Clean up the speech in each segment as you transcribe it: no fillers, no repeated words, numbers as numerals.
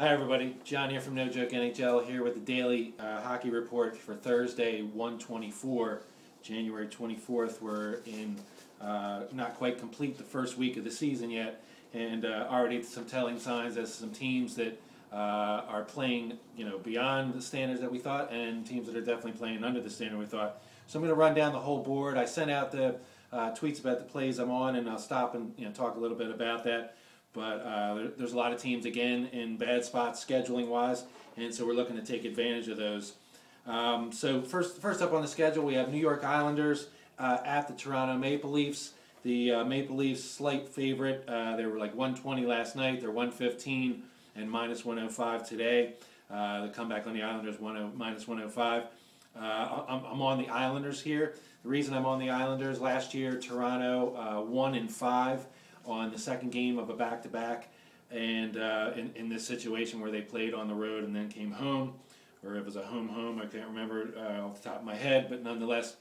Hi everybody, John here from No Joke NHL here with the daily hockey report for Thursday, 1/24, January 24th. We're in not quite complete the first week of the season yet, and already some telling signs as some teams that are playing beyond the standards that we thought, and teams that are definitely playing under the standard we thought. So I'm going to run down the whole board. I sent out the tweets about the plays I'm on, and I'll stop and talk a little bit about that. But there's a lot of teams, again, in bad spots scheduling-wise, and so we're looking to take advantage of those. So first up on the schedule, we have New York Islanders at the Toronto Maple Leafs. The Maple Leafs slight favorite. They were like 120 last night. They're 115 and minus 105 today. The comeback on the Islanders, minus 105. I'm on the Islanders here. The reason I'm on the Islanders, last year Toronto 1-5 on the second game of a back-to-back, and in this situation where they played on the road and then came home, or it was a home, I can't remember off the top of my head, but nonetheless,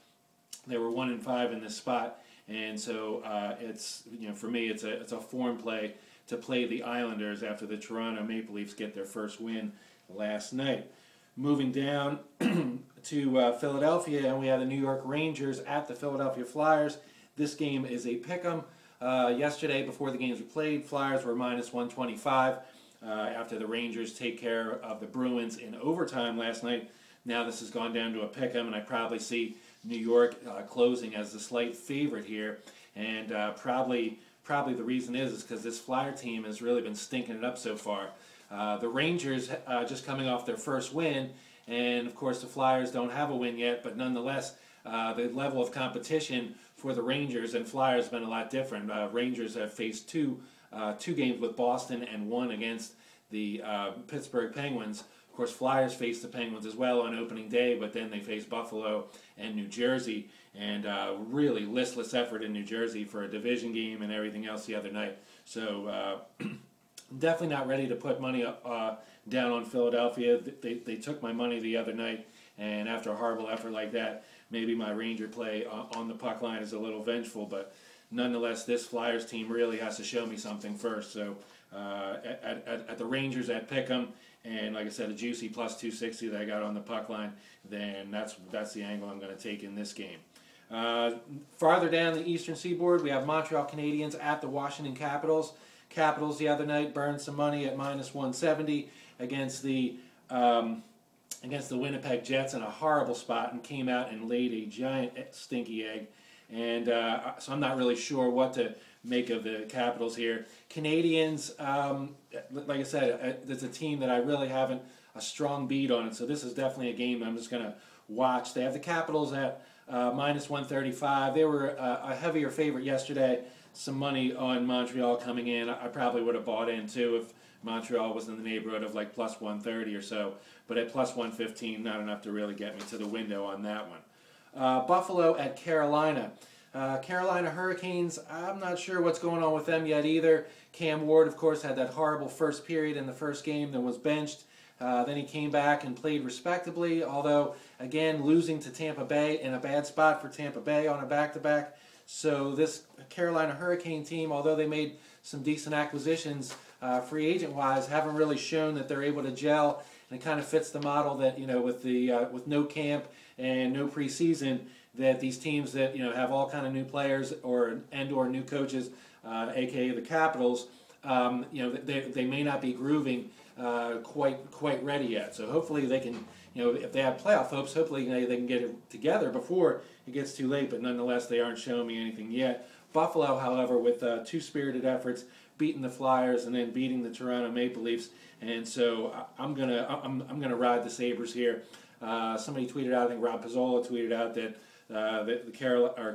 they were 1-5 in this spot, and so it's for me it's a form play to play the Islanders after the Toronto Maple Leafs get their first win last night. Moving down to Philadelphia, and we have the New York Rangers at the Philadelphia Flyers. This game is a pick'em. Yesterday, before the games were played, Flyers were minus 125 after the Rangers take care of the Bruins in overtime last night. Now this has gone down to a pick'em, and I probably see New York closing as the slight favorite here. And probably the reason is because this Flyer team has really been stinking it up so far. The Rangers just coming off their first win, and of course the Flyers don't have a win yet, but nonetheless, the level of competition for the Rangers and Flyers has been a lot different. Rangers have faced two games with Boston and one against the Pittsburgh Penguins. Of course, Flyers faced the Penguins as well on opening day, but then they faced Buffalo and New Jersey, and really listless effort in New Jersey for a division game and everything else the other night. So definitely not ready to put money down on Philadelphia. They took my money the other night, and after a horrible effort like that, maybe my Ranger play on the puck line is a little vengeful, but nonetheless, this Flyers team really has to show me something first. So at the Rangers at pick'em, and like I said, a juicy plus 260 that I got on the puck line, then that's the angle I'm going to take in this game. Farther down the Eastern Seaboard, we have Montreal Canadiens at the Washington Capitals. Capitals the other night burned some money at minus 170 against the Winnipeg Jets in a horrible spot and came out and laid a giant stinky egg. And so I'm not really sure what to make of the Capitals here. Canadians, like I said, it's a team that I really haven't a strong beat on it, so this is definitely a game I'm just going to watch. They have the Capitals at minus 135. They were a heavier favorite yesterday. Some money on Montreal coming in. I probably would have bought in too if Montreal was in the neighborhood of like plus 130 or so, but at plus 115, not enough to really get me to the window on that one. Buffalo at Carolina. Carolina Hurricanes, I'm not sure what's going on with them yet either. Cam Ward, of course, had that horrible first period in the first game, then was benched. Then he came back and played respectably, although, again, losing to Tampa Bay in a bad spot for Tampa Bay on a back-to-back. So this Carolina Hurricane team, although they made some decent acquisitions free agent-wise, haven't really shown that they're able to gel, and it kind of fits the model that, with no camp and no preseason, that these teams that, have all kind of new players or new coaches, aka the Capitals, they may not be grooving quite ready yet. So hopefully they can, if they have playoff hopes, hopefully they can get it together before it gets too late, but nonetheless they aren't showing me anything yet. Buffalo, however, with two spirited efforts, beating the Flyers and then beating the Toronto Maple Leafs, and so I'm gonna ride the Sabres here. Somebody tweeted out, I think Rob Pizzola tweeted out that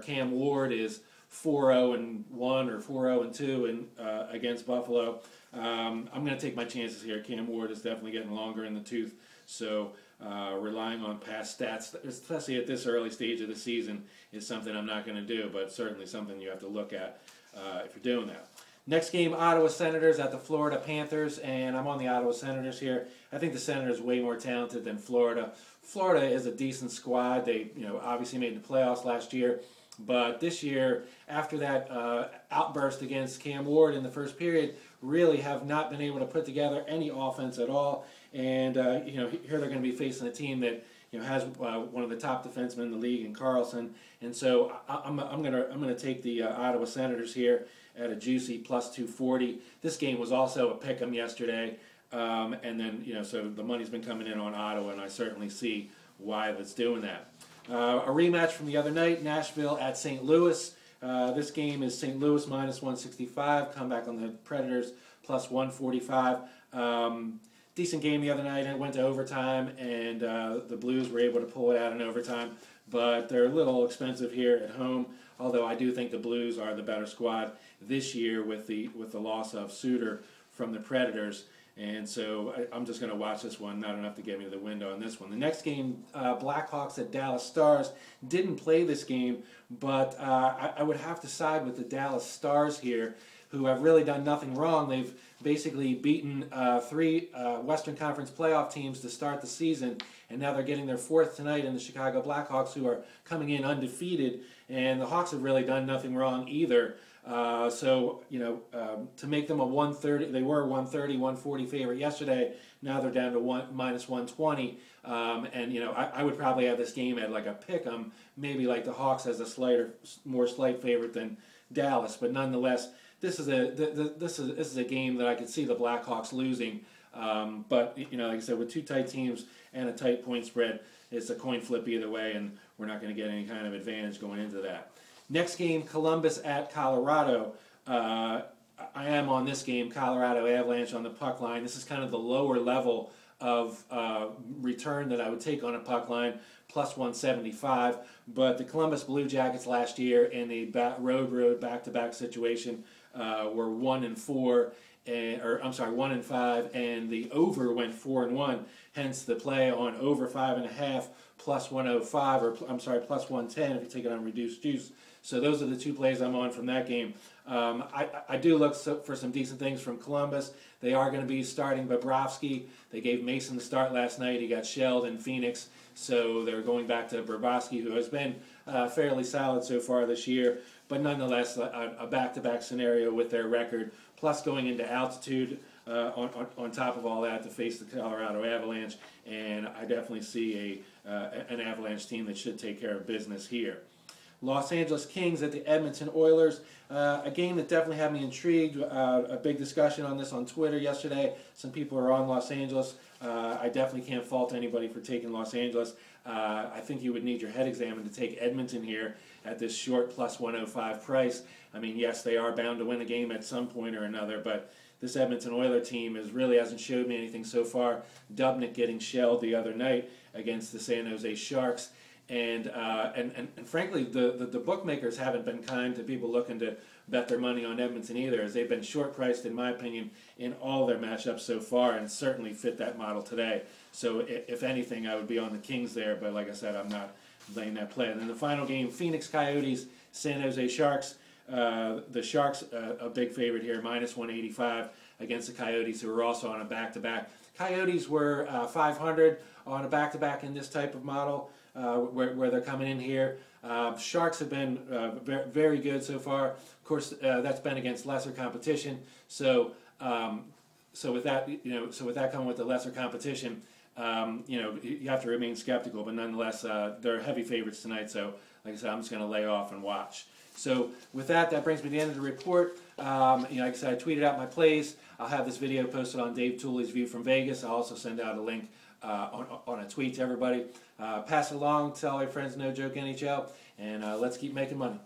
Cam Ward is 4-0-1 or 4-0-2 against Buffalo. I'm going to take my chances here. Cam Ward is definitely getting longer in the tooth, so relying on past stats, especially at this early stage of the season, is something I'm not going to do, but certainly something you have to look at if you're doing that. Next game, Ottawa Senators at the Florida Panthers, and I'm on the Ottawa Senators here. I think the Senators are way more talented than Florida. Florida is a decent squad. They, obviously made the playoffs last year, but this year, after that outburst against Cam Ward in the first period, really have not been able to put together any offense at all. And here they're going to be facing a team that has one of the top defensemen in the league in Carlson. And so I'm gonna take the Ottawa Senators here at a juicy plus 240. This game was also a pick'em yesterday, and then so the money's been coming in on Ottawa, and I certainly see why that's doing that. A rematch from the other night, Nashville at St. Louis. This game is St. Louis minus 165. Comeback on the Predators plus 145. Decent game the other night. It went to overtime, and the Blues were able to pull it out in overtime. But they're a little expensive here at home. Although I do think the Blues are the better squad this year with the loss of Suter from the Predators. And so I'm just going to watch this one. Not enough to get me to the window on this one. The next game, Blackhawks at Dallas Stars. Didn't play this game, but I would have to side with the Dallas Stars here, who have really done nothing wrong. They've basically beaten three Western Conference playoff teams to start the season, and now they're getting their fourth tonight in the Chicago Blackhawks, who are coming in undefeated, and the Hawks have really done nothing wrong either. To make them a 130, they were a 130, 140 favorite yesterday. Now they're down to minus 120. I would probably have this game at like a pick'em, maybe like the Hawks as a more slight favorite than Dallas. But nonetheless, this is a game that I could see the Blackhawks losing. But like I said, with two tight teams and a tight point spread, it's a coin flip either way, and we're not going to get any kind of advantage going into that. Next game, Columbus at Colorado. I am on this game, Colorado Avalanche on the puck line. This is kind of the lower level of return that I would take on a puck line, plus 175. But the Columbus Blue Jackets last year in the road back-to-back situation were 1-4, 1-5, and the over went 4-1. Hence the play on over 5.5 plus 105, or plus 110 if you take it on reduced juice. So those are the two plays I'm on from that game. I do look for some decent things from Columbus. They are going to be starting Bobrovsky. They gave Mason the start last night. He got shelled in Phoenix. So they're going back to Bobrovsky, who has been fairly solid so far this year. But nonetheless, a back-to-back scenario with their record, plus going into altitude on top of all that to face the Colorado Avalanche. And I definitely see an Avalanche team that should take care of business here. Los Angeles Kings at the Edmonton Oilers. A game that definitely had me intrigued. A big discussion on this on Twitter yesterday. Some people are on Los Angeles. I definitely can't fault anybody for taking Los Angeles. I think you would need your head examined to take Edmonton here at this short plus 105 price. I mean, yes, they are bound to win a game at some point or another, but this Edmonton Oilers team really hasn't showed me anything so far. Dubnyk getting shelled the other night against the San Jose Sharks. And frankly, the bookmakers haven't been kind to people looking to bet their money on Edmonton either, as they've been short-priced, in my opinion, in all their matchups so far, and certainly fit that model today. So if anything, I would be on the Kings there, but like I said, I'm not laying that play. And then the final game, Phoenix Coyotes, San Jose Sharks. The Sharks, a big favorite here, minus 185 against the Coyotes, who are also on a back-to-back. Coyotes were 500 on a back-to-back in this type of model. Where they're coming in here. Sharks have been very good so far. Of course, that's been against lesser competition. So with that, coming with the lesser competition, you have to remain skeptical. But nonetheless, they're heavy favorites tonight. So, like I said, I'm just going to lay off and watch. So with that brings me to the end of the report. Like I said, I tweeted out my plays. I'll have this video posted on Dave Tooley's View from Vegas. I'll also send out a link on a tweet to everybody. Pass it along, tell all your friends No Joke NHL, and let's keep making money.